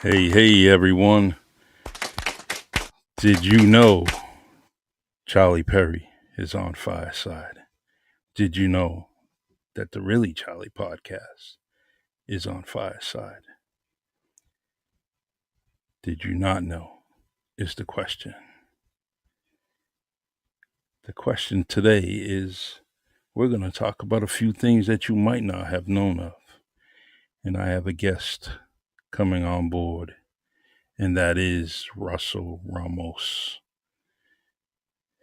Hey, everyone. Did you know Charlie Perry is on Fireside? Did you know that the Really Charlie podcast is on Fireside? Did you not know? Is the question. The question today is we're going to talk about a few things that you might not have known of. And I have a guest coming on board, and that is Russell Ramos.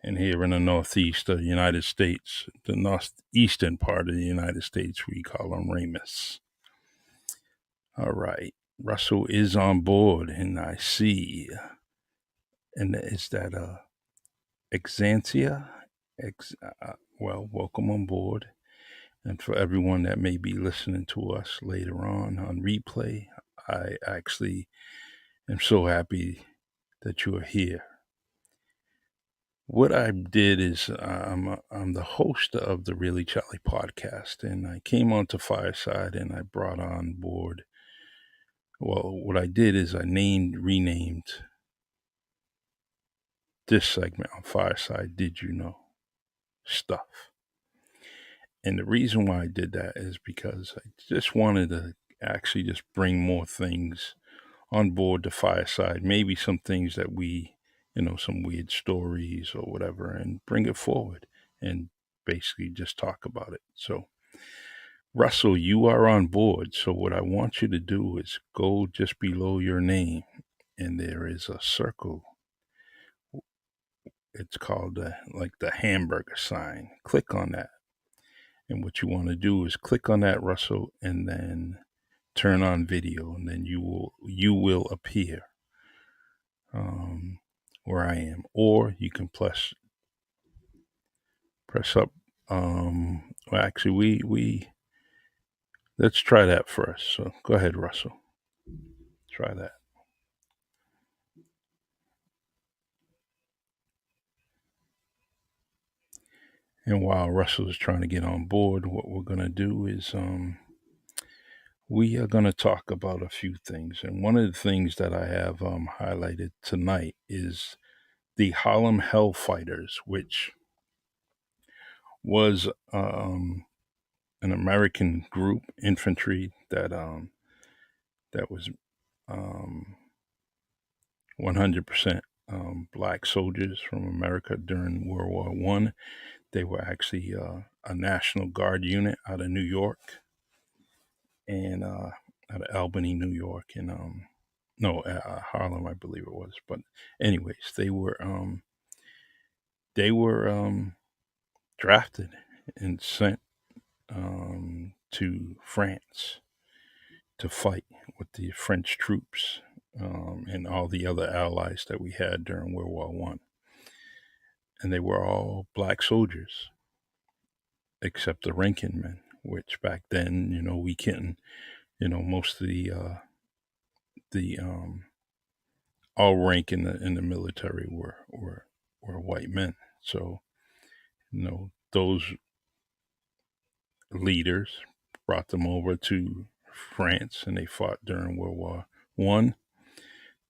And here in the Northeast of the United States, the northeastern part of the United States, we call him Ramos. All right. Russell is on board, and I see. And is that Exantia? Welcome on board. And for everyone that may be listening to us later on replay, I actually am so happy that you are here. What I did is I'm the host of the Really Charlie podcast, and I came onto Fireside and I brought on board. Well, what I did is I renamed this segment on Fireside. Did you know stuff? And the reason why I did that is because I just wanted to actually just bring more things on board the Fireside. Maybe some things that some weird stories or whatever, and bring it forward and basically just talk about it. So, Russell, you are on board. So, what I want you to do is go just below your name, and there is a circle. It's called like the hamburger sign. Click on that. And what you want to do is click on that, Russell, and then turn on video, and then you will appear um, where I am, or you can press up. Well, actually, we let's try that first. So go ahead, Russell. Try that. And while Russell is trying to get on board, what we're gonna do is we are gonna talk about a few things. And one of the things that I have highlighted tonight is the Harlem Hellfighters, which was an American group infantry that was um, 100% black soldiers from America during World War One. They were actually a National Guard unit out of New York and out of Albany, New York, and no, Harlem, I believe it was. But anyways, they were drafted and sent to France to fight with the French troops and all the other allies that we had during World War One, and they were all black soldiers except the ranking men, which back then, we couldn't, most of the all rank in the military were white men. So those leaders brought them over to France, and they fought during World War One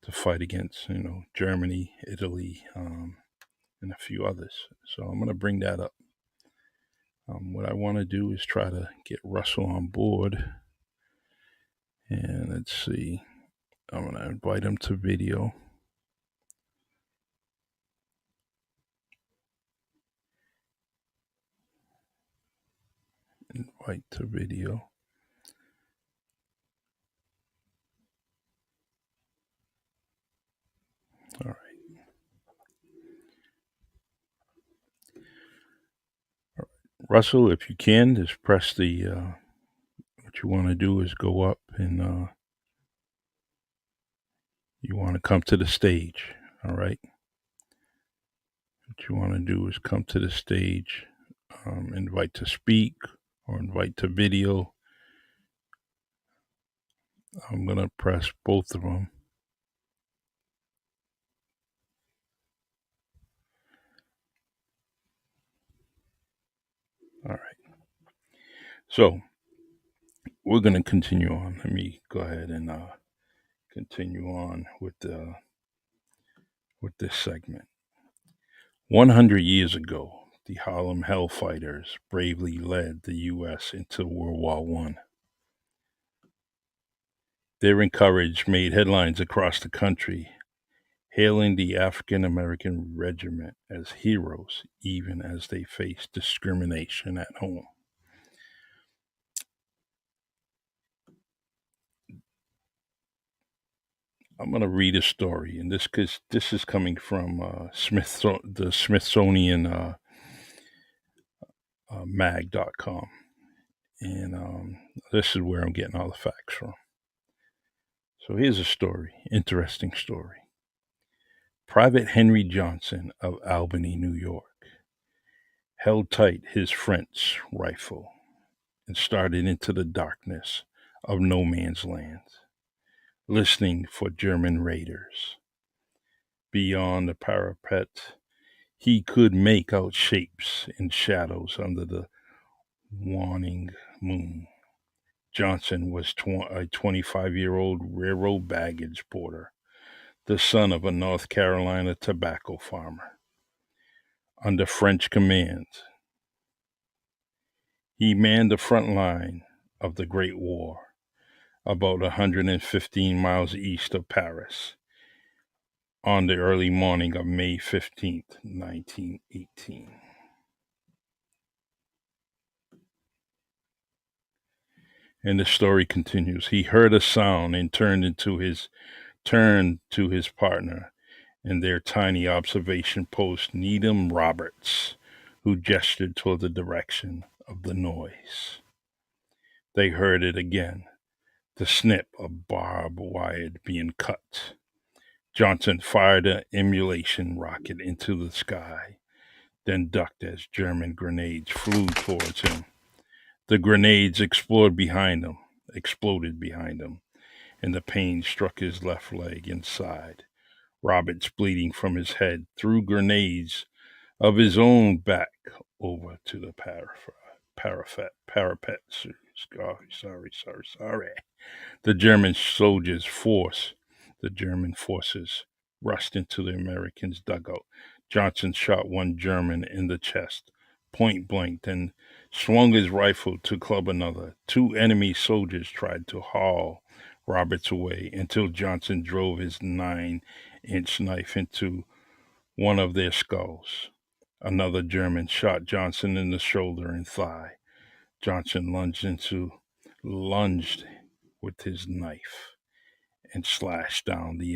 to fight against Germany, Italy, and a few others. So I'm going to bring that up. What I want to do is try to get Russell on board, and let's see. I'm going to invite him to video. Invite to video. All right. Russell, if you can, just press the. What you want to do is go up, and you want to come to the stage. All right. What you want to do is come to the stage, invite to speak, or invite to video. I'm going to press both of them. All right. So we're going to continue on. Let me go ahead and continue on with this segment. 100 years ago, the Harlem Hellfighters bravely led the U.S. into World War One. Their courage made headlines across the country, hailing the African American regiment as heroes, even as they faced discrimination at home. I'm going to read a story, and this is coming from the Smithsonian mag.com, and this is where I'm getting all the facts from. So here's a story, interesting story. Private Henry Johnson of Albany, New York, held tight his French rifle and started into the darkness of no man's land, listening for German raiders. Beyond the parapet, he could make out shapes and shadows under the waning moon. Johnson was a 25-year-old railroad baggage porter, the son of a North Carolina tobacco farmer. Under French command, he manned the front line of the Great War, about 115 miles east of Paris, on the early morning of May 15th, 1918. And the story continues. He heard a sound and turned to his partner in their tiny observation post, Needham Roberts, who gestured toward the direction of the noise. They heard it again, the snip of barbed wire being cut. Johnson fired an emulation rocket into the sky, then ducked as German grenades flew towards him. The grenades exploded behind him, and the pain struck his left leg inside. Roberts, bleeding from his head, threw grenades of his own back over to the parapet. Sorry. The the German forces rushed into the Americans' dugout. Johnson shot one German in the chest, point blank, then swung his rifle to club another. Two enemy soldiers tried to haul Roberts away until Johnson drove his 9-inch knife into one of their skulls. Another German shot Johnson in the shoulder and thigh. Johnson lunged with his knife and slashed down the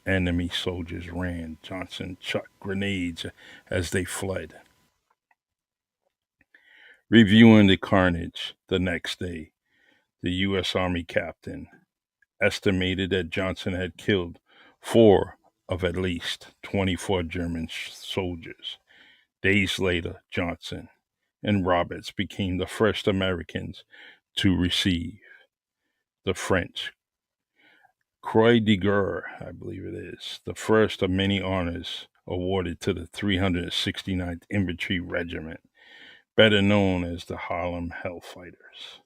enemy soldiers ran. Johnson chucked grenades as they fled. Reviewing the carnage the next day, the U.S. Army captain estimated that Johnson had killed 4 of at least 24 German soldiers. Days later, Johnson and Roberts became the first Americans to receive the French Croix de Guerre, I believe it is, the first of many honors awarded to the 369th Infantry Regiment, better known as the Harlem Hellfighters.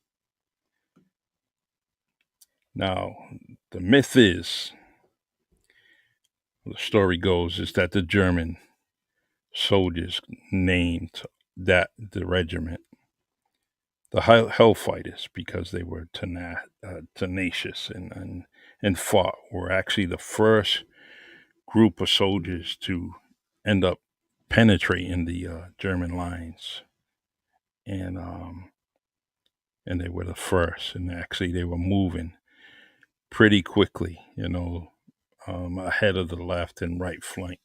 Now, the myth is, the story goes, is that the German soldiers named the regiment the Hellfighters because they were tenacious and fought. Were actually the first group of soldiers to end up penetrating the German lines, and and they were the first. And actually, they were moving pretty quickly, ahead of the left and right flank,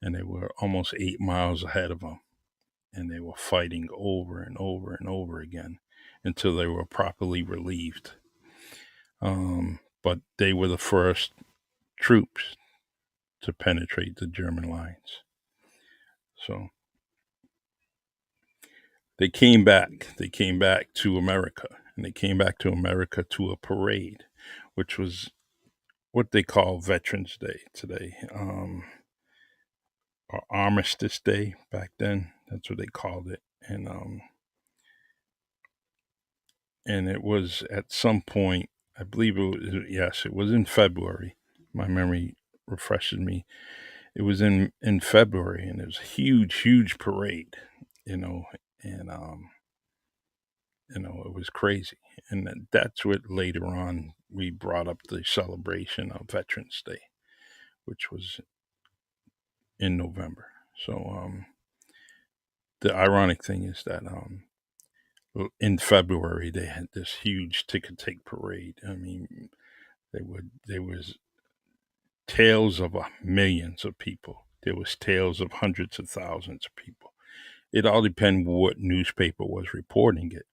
and they were almost 8 miles ahead of them, and they were fighting over and over and over again until they were properly relieved. But they were the first troops to penetrate the German lines. So they came back. They came back to America, and they came back to America to a parade, which was what they call Veterans Day today, or Armistice Day back then. That's what they called it, and it was at some point. I believe it was, yes, it was in February. My memory refreshes me. It was in February, and it was a huge parade, you know, and it was crazy. And that's what later on we brought up the celebration of Veterans Day, which was in November. So the ironic thing is that in February they had this huge ticker tape parade. I mean, there was tales of millions of people. There was tales of hundreds of thousands of people. It all depended what newspaper was reporting it.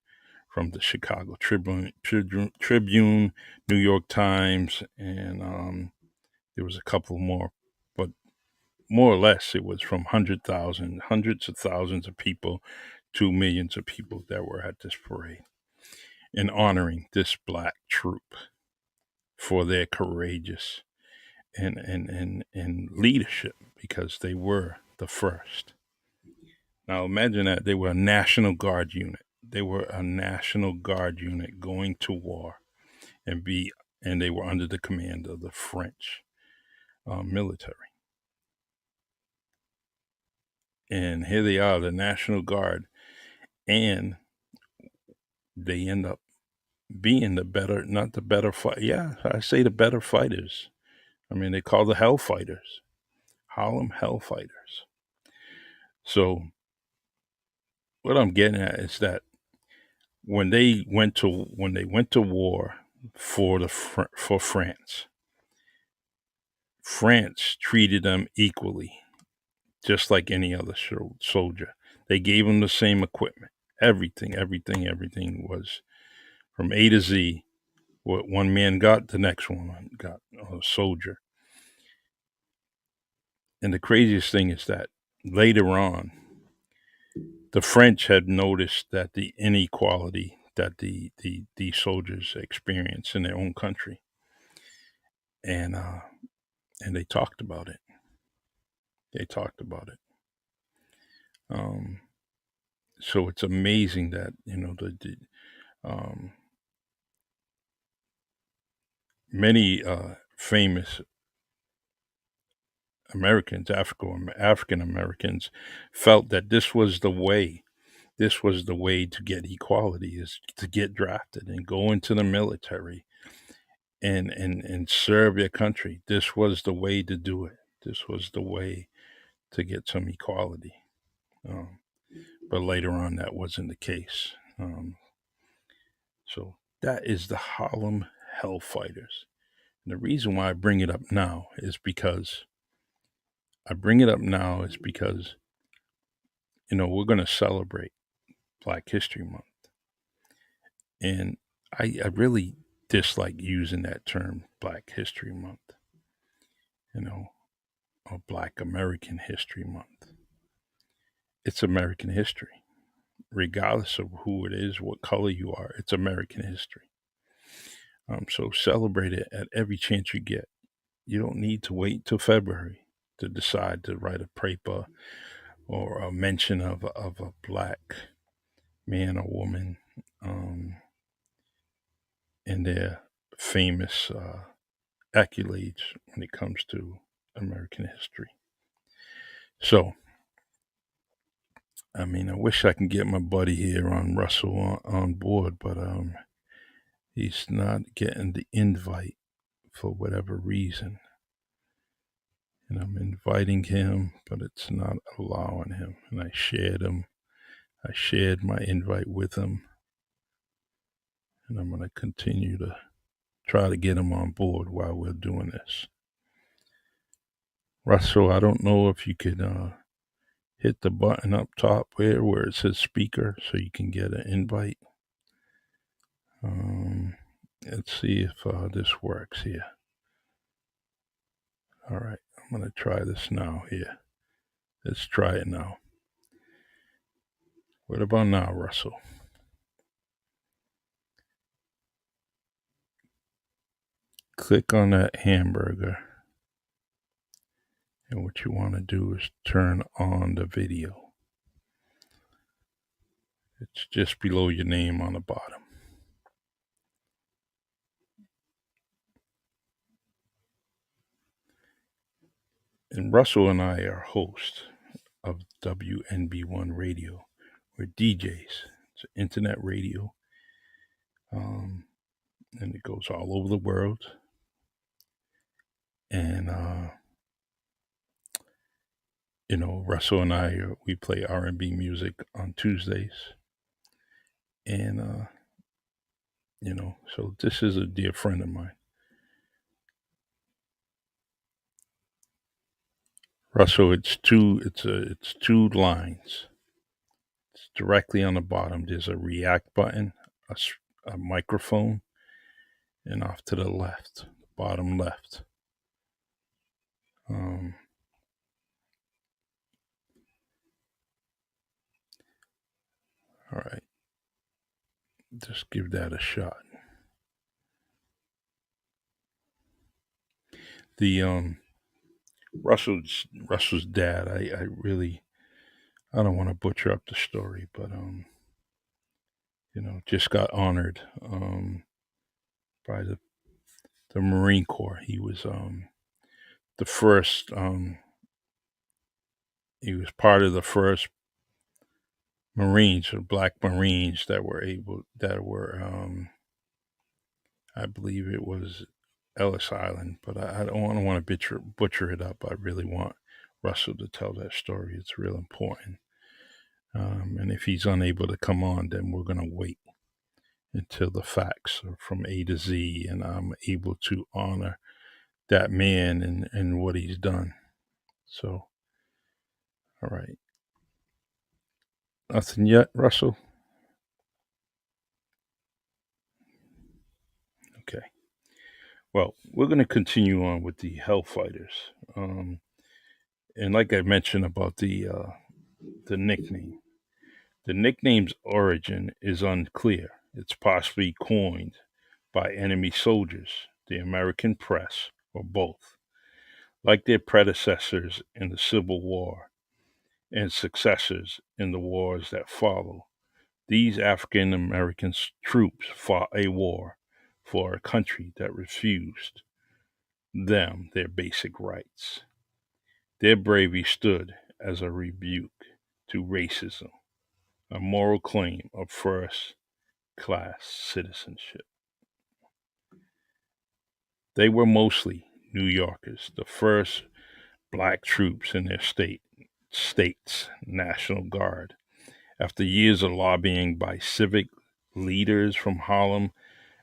From the Chicago Tribune, New York Times, and there was a couple more, but more or less it was from hundreds of thousands of people to millions of people that were at this parade and honoring this black troop for their courageous and leadership because they were the first. Now imagine that they were a National Guard unit. They were a National Guard unit going to war and be and they were under the command of the French military. And here they are, the National Guard, and they end up being the better, not the better fight. Yeah, I say the better fighters. I mean, they call the Hellfighters, Harlem Hellfighters. So what I'm getting at is that when they went to war for for France, France treated them equally, just like any other soldier. They gave them the same equipment, everything was from A to Z. What one man got, the next one got a soldier. And the craziest thing is that later on, the French had noticed that the inequality that the soldiers experience in their own country, and and they talked about it. They talked about it. Um, so it's amazing that many famous Americans, African Americans, felt that this was the way. This was the way to get equality is to get drafted and go into the military and serve your country. This was the way to do it. This was the way to get some equality. Um, but later on, that wasn't the case. So that is the Harlem Hellfighters. And the reason why I bring it up now is because we're going to celebrate Black History Month, and I really dislike using that term Black History Month, you know, or Black American History Month. It's American history, regardless of who it is, what color you are. It's American history. So celebrate it at every chance you get. You don't need to wait till February to decide to write a paper or a mention of a black man or woman and their famous accolades when it comes to American history. So, I mean, I wish I can get my buddy here on Russell on board, but he's not getting the invite for whatever reason. And I'm inviting him, but it's not allowing him. And I shared him. I shared my invite with him, and I'm going to continue to try to get him on board while we're doing this. Russell, I don't know if you could hit the button up top where it says speaker so you can get an invite. Let's see if this works here. All right, I'm going to try this now here. Let's try it now. What about now, Russell? Click on that hamburger. And what you want to do is turn on the video. It's just below your name on the bottom. And Russell and I are hosts of WNB1 Radio. We're DJs. It's internet radio, um, and it goes all over the world. And Russell and I we play R&B music on Tuesdays, and so this is a dear friend of mine. Russell, it's two lines. It's directly on the bottom. There's a react button, a microphone, and off to the left, bottom left. Um, all right, just give that a shot. The Russell's dad. I really I don't want to butcher up the story, but just got honored by the Marine Corps. He was the first. He was part of the first Marines or Black Marines that were I believe it was Ellis Island, but I don't want to butcher it up. I really want Russell to tell that story. It's real important. And if he's unable to come on, then we're going to wait until the facts are from A to Z, and I'm able to honor that man and what he's done. So, all right, nothing yet, Russell. Okay. Well, we're going to continue on with the Hellfighters, and like I mentioned about the nickname. The nickname's origin is unclear. It's possibly coined by enemy soldiers, the American press, or both. Like their predecessors in the Civil War and successors in the wars that follow, these African American troops fought a war for a country that refused them their basic rights. Their bravery stood as a rebuke to racism, a moral claim of first class citizenship. They were mostly New Yorkers, the first black troops in their state's National Guard. After years of lobbying by civic leaders from Harlem,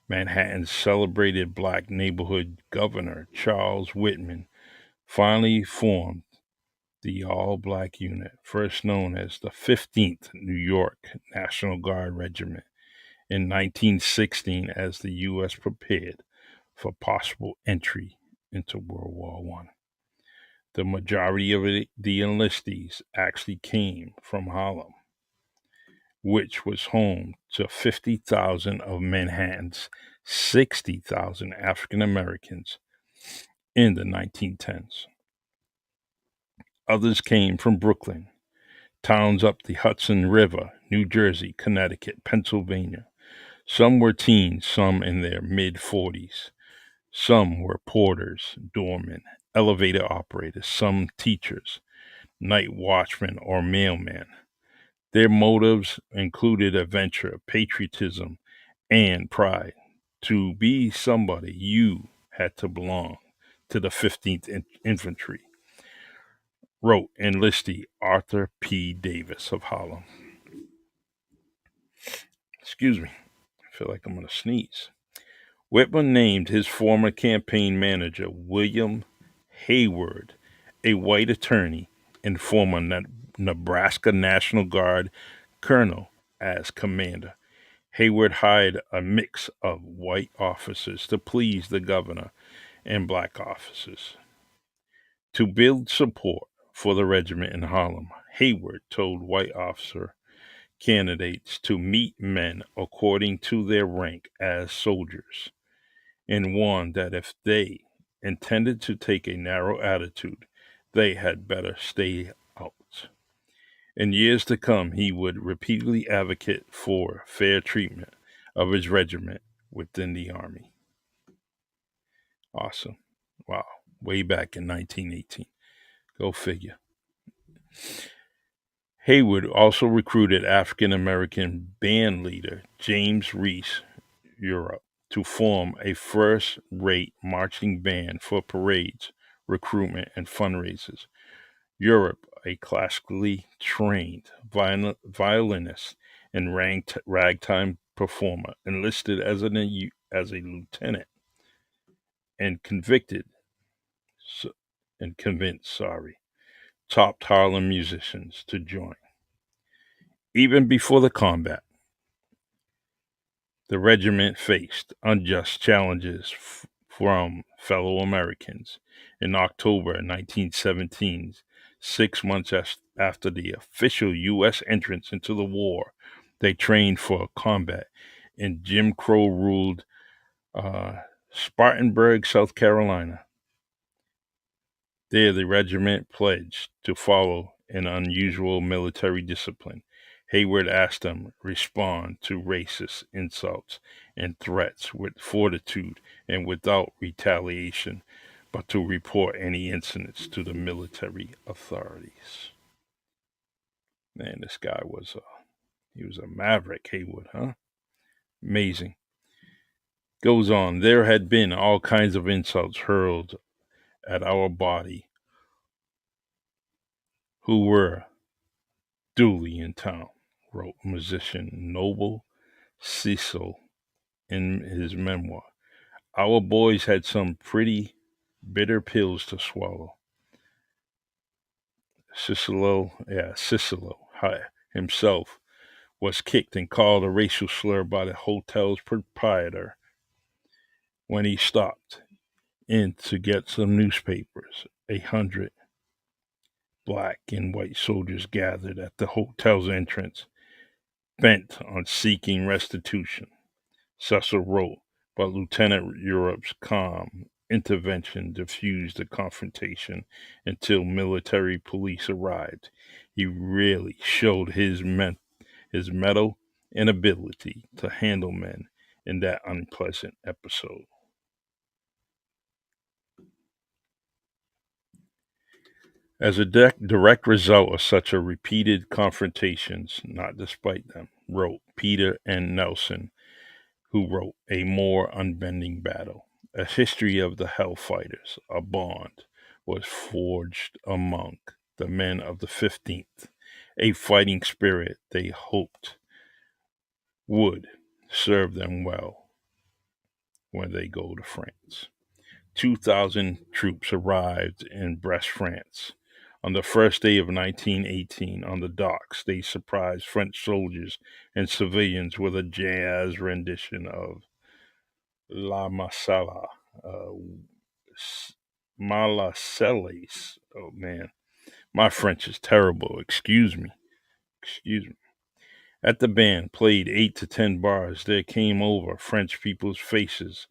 Manhattan's celebrated black neighborhood governor, Charles Whitman, finally formed the all black unit, first known as the 15th New York National Guard Regiment, in 1916 as the U.S. prepared for possible entry into World War One. The majority of the enlistees actually came from Harlem, which was home to 50,000 of Manhattan's 60,000 African Americans in the 1910s. Others came from Brooklyn, towns up the Hudson River, New Jersey, Connecticut, Pennsylvania. Some were teens, some in their mid 40s. Some were porters, doormen, elevator operators, some teachers, night watchmen, or mailmen. Their motives included adventure, patriotism, and pride. To be somebody, you had to belong to the 15th Infantry, wrote enlistee Arthur P. Davis of Harlem. Excuse me, I feel like I'm going to sneeze. Whitman named his former campaign manager, William Hayward, a white attorney and former Nebraska National Guard colonel, as commander. Hayward hired a mix of white officers to please the governor and black officers. To build support for the regiment in Harlem, Hayward told white officer candidates to meet men according to their rank as soldiers, and warned that if they intended to take a narrow attitude, they had better stay out. In years to come, he would repeatedly advocate for fair treatment of his regiment within the Army. Awesome. Wow. Way back in 1918. Go figure. Haywood also recruited African American band leader James Reese Europe to form a first rate marching band for parades, recruitment, and fundraisers. Europe, a classically trained violinist and ragtime performer, enlisted as a lieutenant and s- convinced, top Harlem musicians to join. Even before the combat, the regiment faced unjust challenges from fellow Americans. In October 1917, 6 months after the official U.S. entrance into the war, they trained for combat in Jim Crow ruled uh, Spartanburg, South Carolina. There, the regiment pledged to follow an unusual military discipline. Hayward asked them respond to racist insults and threats with fortitude and without retaliation, but to report any incidents to the military authorities. Man, this guy was he was a maverick, Haywood, huh? Amazing. Goes on. There had been all kinds of insults hurled at our body who were duly in town, wrote musician Noble Cecil in his memoir. Our boys had some pretty bitter pills to swallow. Cicero himself was kicked and called a racial slur by the hotel's proprietor when he stopped in to get some newspapers. 100 black and white soldiers gathered at the hotel's entrance, bent on seeking restitution. Cecil wrote, but Lieutenant Europe's calm intervention diffused the confrontation until military police arrived. He really showed his mettle and ability to handle men in that unpleasant episode. As a direct result of such a repeated confrontations, not despite them, wrote Peter N. Nelson, who wrote A More Unbending Battle. A history of the Hellfighters, a bond, was forged among the men of the 15th, a fighting spirit they hoped would serve them well when they go to France. 2,000 troops arrived in Brest, France. On the first day of 1918, on the docks, they surprised French soldiers and civilians with a jazz rendition of La Masala, uh, Malaceles. Oh man, my French is terrible. Excuse me. Excuse me. At the band played 8 to 10 bars, there came over French people's faces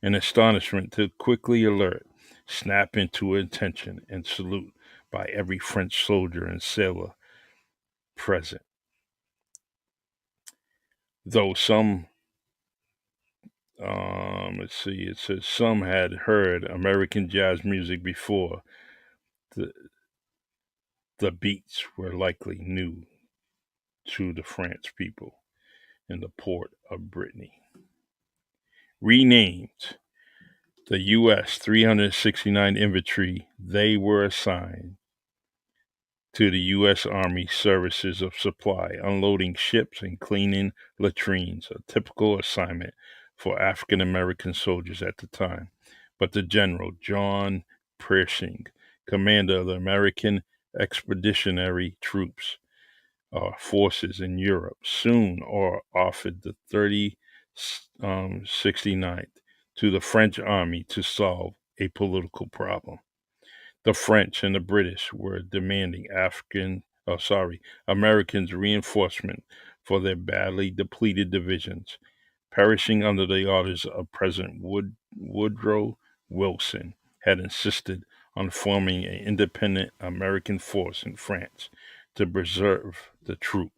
an astonishment to quickly alert, snap into attention, and salute by every French soldier and sailor present. Though some, let's see, it says some had heard American jazz music before, the, the beats were likely new to the French people in the port of Brittany. Renamed the U.S. 369 Infantry, they were assigned to the U.S. Army Services of Supply, unloading ships and cleaning latrines, a typical assignment for African American soldiers at the time. But the General, John Pershing, commander of the American Expeditionary Troops, forces in Europe, soon or offered the 69th to the French army to solve a political problem. The French and the British were demanding Americans' reinforcement for their badly depleted divisions, perishing under the orders of President Woodrow Wilson, had insisted on forming an independent American force in France to preserve the troop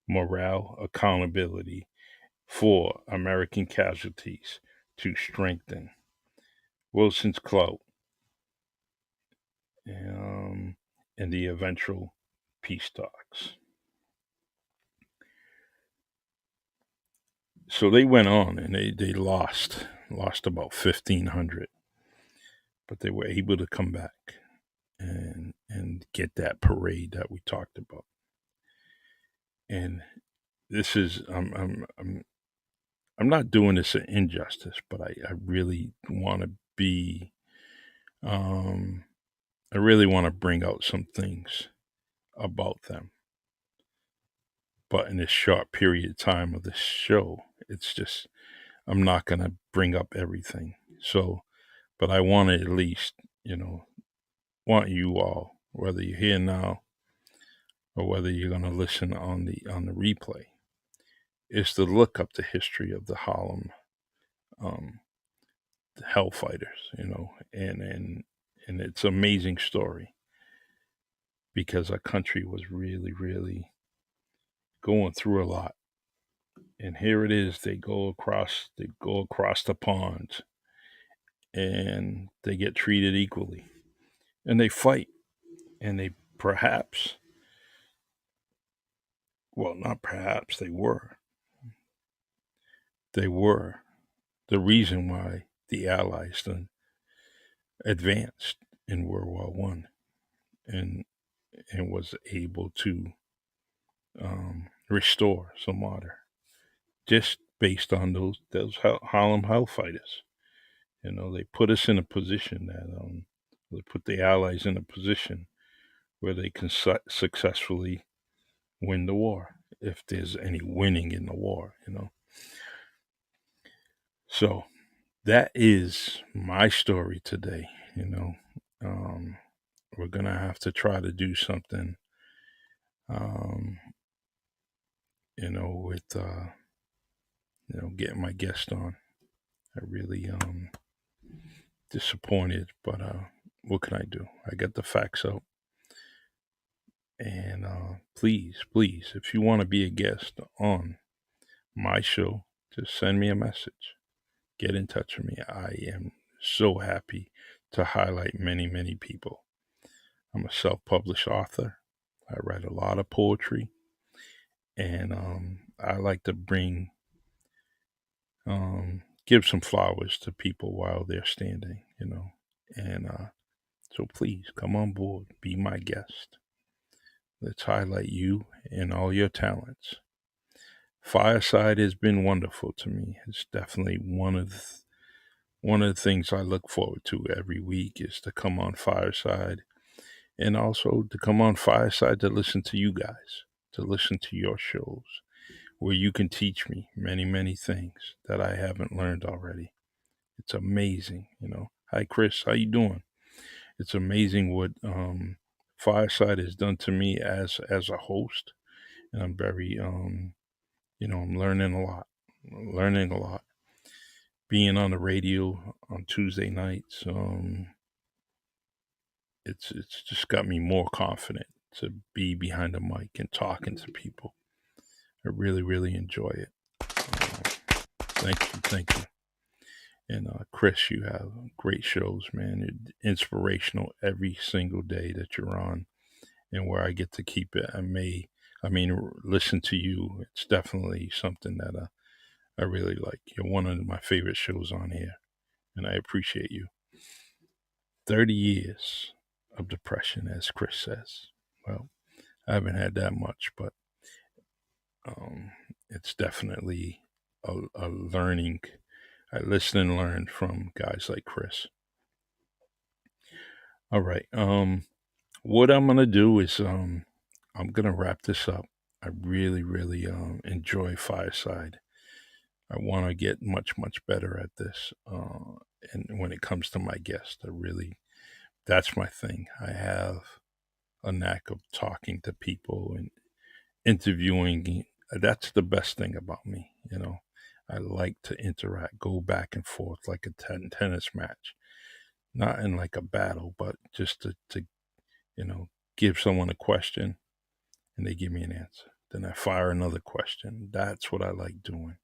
morale, accountability for American casualties, to strengthen Wilson's clout um, and the eventual peace talks. So they went on and they lost about 1,500, but they were able to come back and get that parade that we talked about. And this is I'm not doing this an injustice, but I really want to be um, I really want to bring out some things about them. But in this short period of time of this show, it's just I'm not going to bring up everything. So, but I want to at least, want you all, whether you're here now or whether you're going to listen on the replay, is to look up the history of the Harlem um, Hellfighters, and it's an amazing story because our country was really, really going through a lot. And here it is, they go across the pond and they get treated equally. And they fight and they perhaps, well, not perhaps, they were the reason why the Allies then advanced in World War One and was able to restore some order just based on those Harlem Hellfighters. They put us in a position that they put the Allies in a position where they can successfully win the war if there's any winning in the war. So that is my story today. Um, we're gonna have to try to do something, um, with getting my guest on. I really disappointed, but what can I do? I got the facts out. And please, please, if you want to be a guest on my show, just send me a message. Get in touch with me. I am so happy to highlight many, many people. I'm a self published author. I write a lot of poetry. And I like to give some flowers to people while they're standing. And so please come on board, be my guest. Let's highlight you and all your talents. Fireside has been wonderful to me. It's definitely one of the things I look forward to every week is to come on Fireside and also to come on Fireside to listen to you guys, to listen to your shows where you can teach me many, many things that I haven't learned already. It's amazing. Hi, Chris. How you doing? It's amazing what Fireside has done to me as a host, and I'm very I'm learning a lot. Learning a lot. Being on the radio on Tuesday nights, it's just got me more confident to be behind the mic and talking to people. I really, really enjoy it. Thank you. And Chris, you have great shows, man. You're inspirational every single day that you're on, and where I get to keep it, listen to you. It's definitely something that I really like. You're one of my favorite shows on here, and I appreciate you. 30 years of depression, as Chris says. Well, I haven't had that much, but it's definitely a learning. I listen and learn from guys like Chris. All right. What I'm gonna do is I'm gonna wrap this up. I really, really enjoy Fireside. I want to get much, much better at this. And when it comes to my guest, that's my thing. I have a knack of talking to people and interviewing. That's the best thing about me. I like to interact, go back and forth like a tennis match, not in like a battle, but just to give someone a question and they give me an answer. Then I fire another question. That's what I like doing.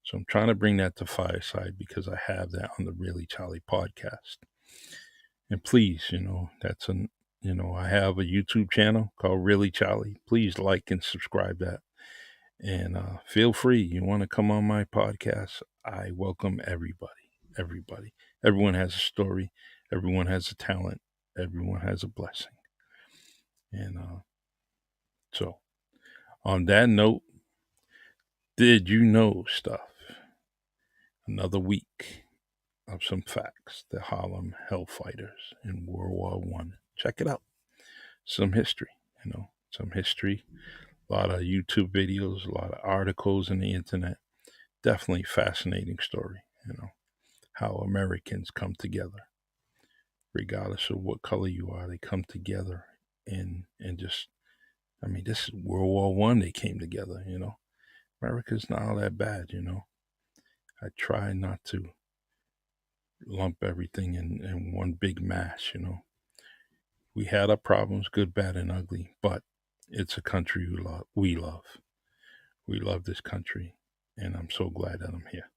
So I'm trying to bring that to Fireside because I have that on the Really Charlie podcast. And please, I have a YouTube channel called Really Charlie. Please like and subscribe that. And feel free. You want to come on my podcast? I welcome everybody. Everybody. Everyone has a story. Everyone has a talent. Everyone has a blessing. And so, on that note, did you know stuff? Another week of some facts. The Harlem Hellfighters in World War One. Check it out. Some history. Some history. A lot of YouTube videos. A lot of articles on the internet. Definitely fascinating story. How Americans come together, regardless of what color you are. They come together and just. I mean, this is World War One. They came together. America's not all that bad. I try not to lump everything in one big mash. We had our problems, good, bad, and ugly, but it's a country we love. We love. We love this country, and I'm so glad that I'm here.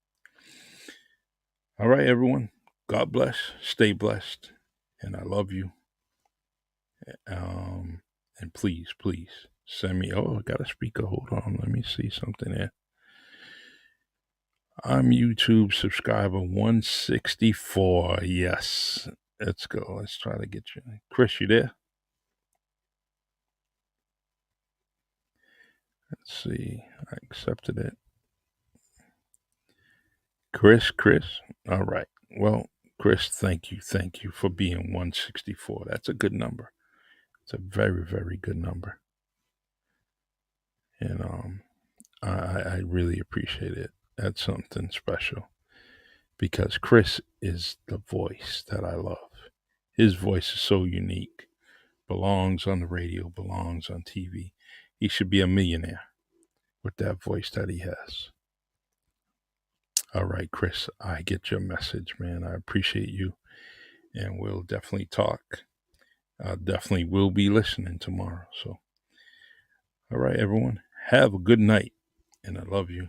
All right, everyone. God bless. Stay blessed, and I love you. And please, please send me. Oh, I got a speaker. Hold on. Let me see something there. I'm YouTube subscriber 164. Yes. Let's go. Let's try to get you. Chris, you there? Let's see. I accepted it. Chris. All right. Well, Chris, thank you. Thank you for being 164. That's a good number. It's a very, very good number. And I really appreciate it. That's something special because Chris is the voice that I love. His voice is so unique, belongs on the radio, belongs on TV. He should be a millionaire with that voice that he has. All right, Chris, I get your message, man. I appreciate you, and we'll definitely talk. I definitely will be listening tomorrow. So, all right, everyone, have a good night, and I love you.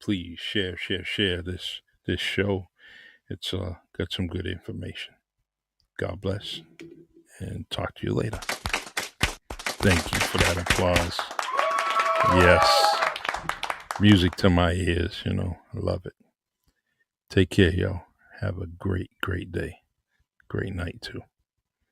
Please share this show. It's got some good information. God bless, and talk to you later. Thank you for that applause. Yes, music to my ears. I love it. Take care, y'all. Have a great, great day. Great night, too.